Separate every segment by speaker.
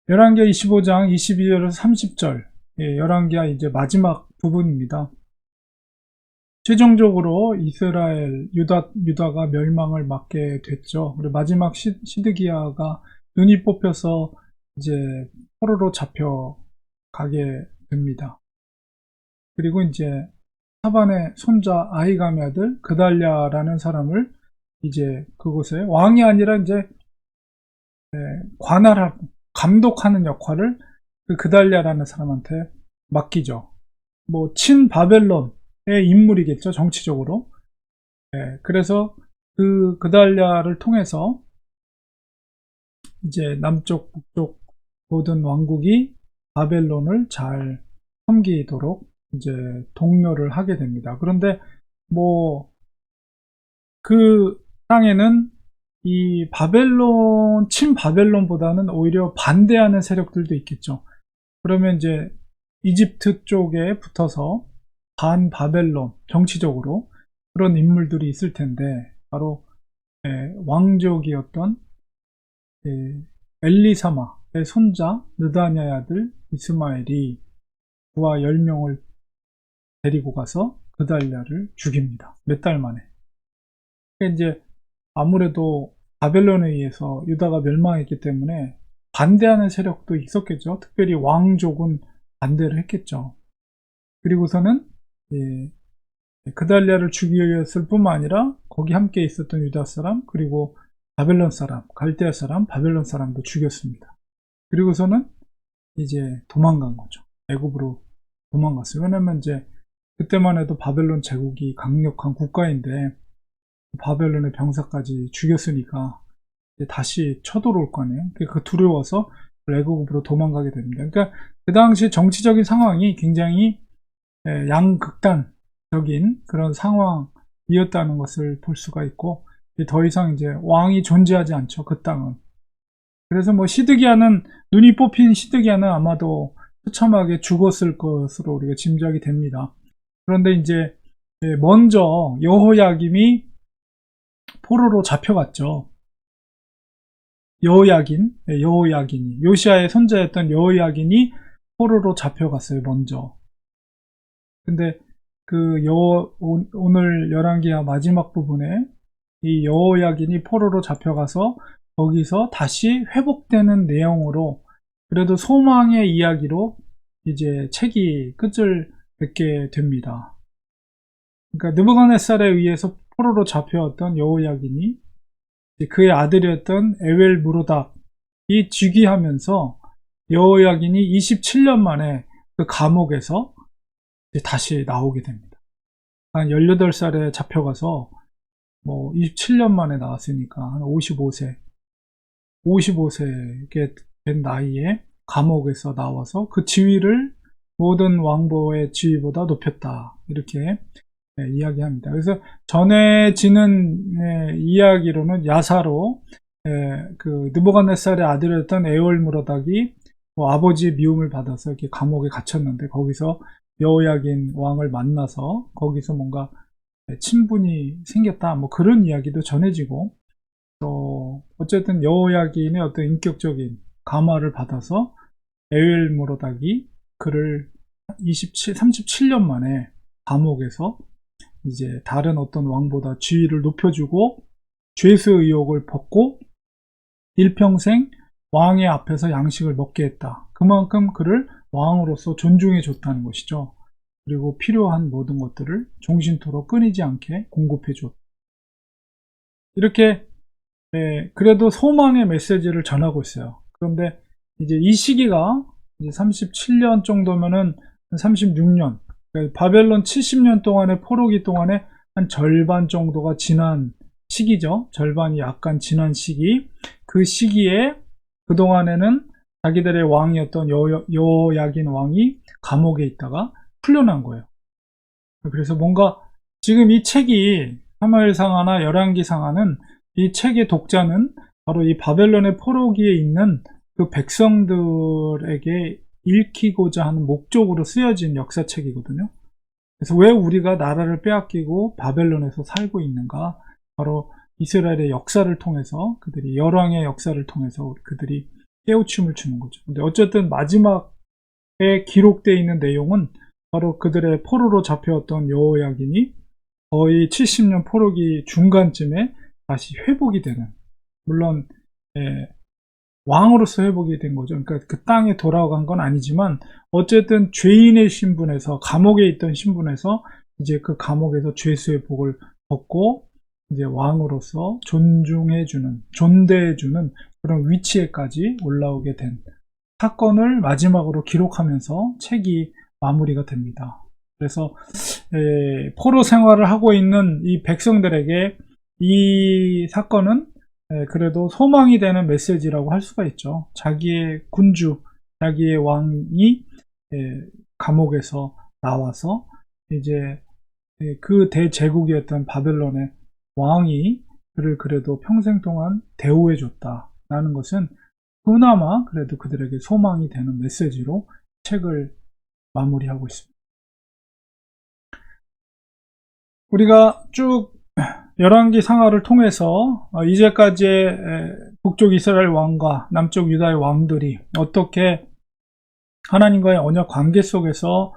Speaker 1: 열왕기하 25장 22절에서 30절, 열왕기하 이제 마지막 부분입니다. 최종적으로 이스라엘, 유다가 멸망을 맞게 됐죠. 그리고 마지막 시드기야가 눈이 뽑혀서 이제 포로로 잡혀가게 됩니다. 그리고 이제 사반의 손자 아히감의 아들 그달랴라는 사람을 이제 그곳에 왕이 아니라 이제 관할하고 감독하는 역할을 그 그달랴라는 사람한테 맡기죠. 뭐 친바벨론의 인물이겠죠, 정치적으로. 그래서 그 그달랴를 통해서 이제 남쪽 북쪽 모든 왕국이 바벨론을 잘 섬기도록 이제 독려를 하게 됩니다. 그런데 뭐 그 땅에는 이 바벨론, 친바벨론보다는 오히려 반대하는 세력들도 있겠죠. 그러면 이제 이집트 쪽에 붙어서 반바벨론, 정치적으로 그런 인물들이 있을 텐데, 바로 왕족이었던 엘리사마의 손자 느다냐의 아들 이스마엘이 그와 10명을 데리고 가서 그달랴를 죽입니다. 몇 달 만에. 이제 아무래도 바벨론에 의해서 유다가 멸망했기 때문에 반대하는 세력도 있었겠죠. 특별히 왕족은 반대를 했겠죠. 그리고서는 그달랴를 죽였을 뿐만 아니라 거기 함께 있었던 유다 사람, 그리고 바벨론 사람, 갈대아 사람, 바벨론 사람도 죽였습니다. 그리고서는 이제 도망간 거죠. 애굽으로 도망갔어요. 왜냐면 이제 그때만 해도 바벨론 제국이 강력한 국가인데 바벨론의 병사까지 죽였으니까 다시 쳐들어올 거 아니에요. 그 두려워서 애국으로 도망가게 됩니다. 그러니까 그 당시 정치적인 상황이 굉장히 양극단적인 그런 상황이었다는 것을 볼 수가 있고, 더 이상 이제 왕이 존재하지 않죠, 그 땅은. 그래서 뭐 시드기야는, 눈이 뽑힌 시드기야는 아마도 처참하게 죽었을 것으로 우리가 짐작이 됩니다. 그런데 이제 먼저 여호야김이 포로로 잡혀갔죠. 여호야긴이 요시아의 손자였던 여호야긴이 포로로 잡혀갔어요, 먼저. 근데 오늘 열왕기하 마지막 부분에 이 여호야긴이 포로로 잡혀가서 거기서 다시 회복되는 내용으로, 그래도 소망의 이야기로 이제 책이 끝을 맺게 됩니다. 그러니까 느부갓네살에 의해서 포로로 잡혀왔던 여호야긴이 그의 아들이었던 에웰 무로닥이 즉위하면서 여호야긴이 27년 만에 그 감옥에서 다시 나오게 됩니다. 한 18살에 잡혀가서 뭐 27년 만에 나왔으니까 한 55세게 된 나이에 감옥에서 나와서 그 지위를 모든 왕보의 지위보다 높였다, 이렇게 이야기합니다. 그래서 전해지는 이야기로는 야사로 그 느부갓네살의 아들이었던 에올무로닥이 뭐 아버지의 미움을 받아서 이렇게 감옥에 갇혔는데, 거기서 여호야긴 왕을 만나서 거기서 뭔가 친분이 생겼다, 뭐 그런 이야기도 전해지고, 또 어쨌든 여호야긴의 어떤 인격적인 감화를 받아서 에올무로닥이 그를 37년 만에 감옥에서 이제 다른 어떤 왕보다 지위를 높여주고 죄수 의혹을 벗고 일평생 왕의 앞에서 양식을 먹게 했다. 그만큼 그를 왕으로서 존중해 줬다는 것이죠. 그리고 필요한 모든 것들을 종신토록 끊이지 않게 공급해 줬다. 이렇게 그래도 소망의 메시지를 전하고 있어요. 그런데 이제 이 시기가 이제 37년 정도면은 36년, 바벨론 70년 동안의 포로기 동안에 한 절반 정도가 지난 시기죠. 절반이 약간 지난 시기. 그 시기에 그동안에는 자기들의 왕이었던 여호야긴 왕이 감옥에 있다가 풀려난 거예요. 그래서 뭔가 지금 이 책이 사무엘상하나 열왕기상하는 이 책의 독자는 바로 이 바벨론의 포로기에 있는 그 백성들에게 읽히고자 하는 목적으로 쓰여진 역사책이거든요. 그래서 왜 우리가 나라를 빼앗기고 바벨론에서 살고 있는가? 바로 이스라엘의 역사를 통해서, 그들이 열왕의 역사를 통해서 그들이 깨우침을 주는 거죠. 근데 어쨌든 마지막에 기록되어 있는 내용은 바로 그들의 포로로 잡혀왔던 여호야긴이 거의 70년 포로기 중간쯤에 다시 회복이 되는, 물론 왕으로서 회복이 된 거죠. 그러니까 그 땅에 돌아간 건 아니지만 어쨌든 죄인의 신분에서, 감옥에 있던 신분에서 이제 그 감옥에서 죄수의 복을 벗고 이제 왕으로서 존중해주는, 존대해주는 그런 위치에까지 올라오게 된 사건을 마지막으로 기록하면서 책이 마무리가 됩니다. 그래서 포로 생활을 하고 있는 이 백성들에게 이 사건은 그래도 소망이 되는 메시지라고 할 수가 있죠. 자기의 군주, 자기의 왕이 감옥에서 나와서 이제 그 대제국이었던 바벨론의 왕이 그를 그래도 평생 동안 대우해 줬다라는 것은 그나마 그래도 그들에게 소망이 되는 메시지로 책을 마무리하고 있습니다. 우리가 쭉 열왕기 상하를 통해서 이제까지의 북쪽 이스라엘 왕과 남쪽 유다의 왕들이 어떻게 하나님과의 언약 관계 속에서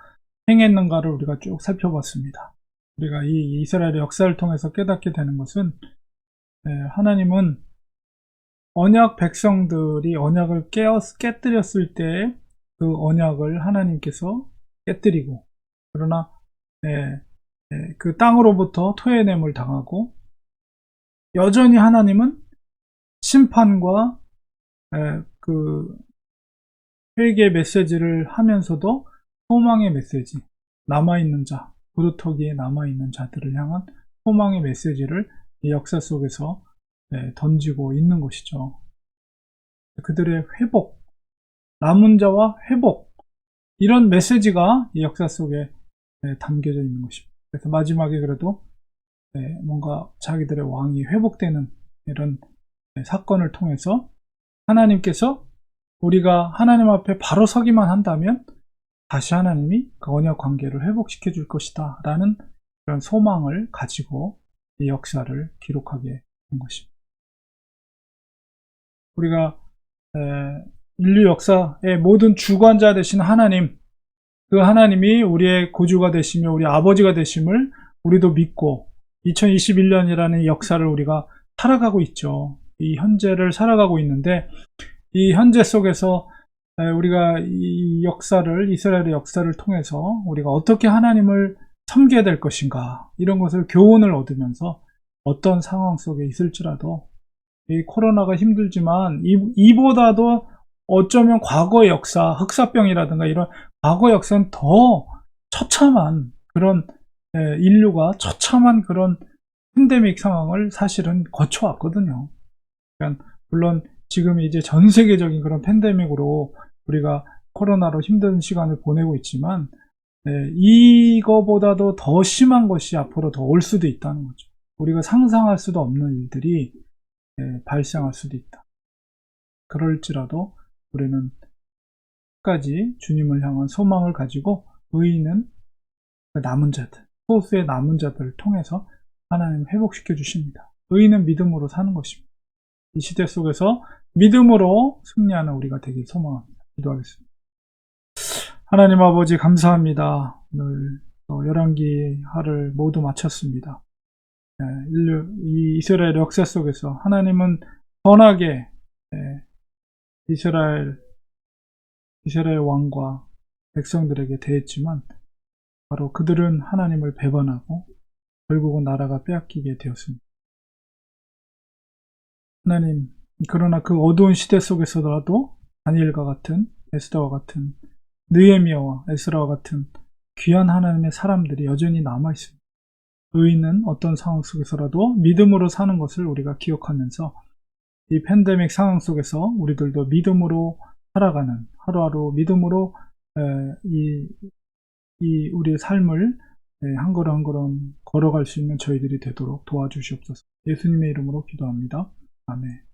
Speaker 1: 행했는가를 우리가 쭉 살펴봤습니다. 우리가 이 이스라엘의 역사를 통해서 깨닫게 되는 것은 하나님은 언약 백성들이 언약을 깨뜨렸을 때 그 언약을 하나님께서 깨뜨리고, 그러나 그 땅으로부터 토해냄을 당하고, 여전히 하나님은 심판과 그 회개 메시지를 하면서도 소망의 메시지, 남아있는 자, 구루터기에 남아있는 자들을 향한 소망의 메시지를 이 역사 속에서 던지고 있는 것이죠. 그들의 회복, 남은 자와 회복, 이런 메시지가 이 역사 속에 담겨져 있는 것입니다. 그래서 마지막에 그래도 뭔가 자기들의 왕이 회복되는 이런 사건을 통해서 하나님께서 우리가 하나님 앞에 바로 서기만 한다면 다시 하나님이 그 언약 관계를 회복시켜 줄 것이다 라는 그런 소망을 가지고 이 역사를 기록하게 된 것입니다. 우리가 인류 역사의 모든 주관자 되신 하나님, 그 하나님이 우리의 구주가 되시며 우리 아버지가 되심을 우리도 믿고 2021년이라는 역사를 우리가 살아가고 있죠. 이 현재를 살아가고 있는데, 이 현재 속에서 우리가 이 역사를, 이스라엘의 역사를 통해서 우리가 어떻게 하나님을 섬겨야 될 것인가, 이런 것을 교훈을 얻으면서 어떤 상황 속에 있을지라도 이 코로나가 힘들지만 이보다도 어쩌면 과거의 역사, 흑사병이라든가 이런 과거 역사는 더 처참한 그런 인류가 처참한 그런 팬데믹 상황을 사실은 거쳐왔거든요. 그러니까 물론 지금 이제 전 세계적인 그런 팬데믹으로 우리가 코로나로 힘든 시간을 보내고 있지만 이거보다도 더 심한 것이 앞으로 더 올 수도 있다는 거죠. 우리가 상상할 수도 없는 일들이 발생할 수도 있다. 그럴지라도 우리는 끝까지 주님을 향한 소망을 가지고 의인은 남은 자들, 소수의 남은 자들을 통해서 하나님 회복시켜 주십니다. 의인은 믿음으로 사는 것입니다. 이 시대 속에서 믿음으로 승리하는 우리가 되길 소망합니다. 기도하겠습니다. 하나님 아버지 감사합니다. 오늘 열왕기 하를 모두 마쳤습니다. 이 이스라엘 역사 속에서 하나님은 선하게 이스라엘 왕과 백성들에게 대했지만 바로 그들은 하나님을 배반하고 결국은 나라가 빼앗기게 되었습니다. 하나님, 그러나 그 어두운 시대 속에서라도 다니엘과 같은, 에스더와 같은, 느헤미야와 에스라와 같은 귀한 하나님의 사람들이 여전히 남아있습니다. 의인은 어떤 상황 속에서라도 믿음으로 사는 것을 우리가 기억하면서 이 팬데믹 상황 속에서 우리들도 믿음으로 살아가는, 하루하루 믿음으로 우리의 삶을 한 걸음 한 걸음 걸어갈 수 있는 저희들이 되도록 도와주시옵소서. 예수님의 이름으로 기도합니다. 아멘.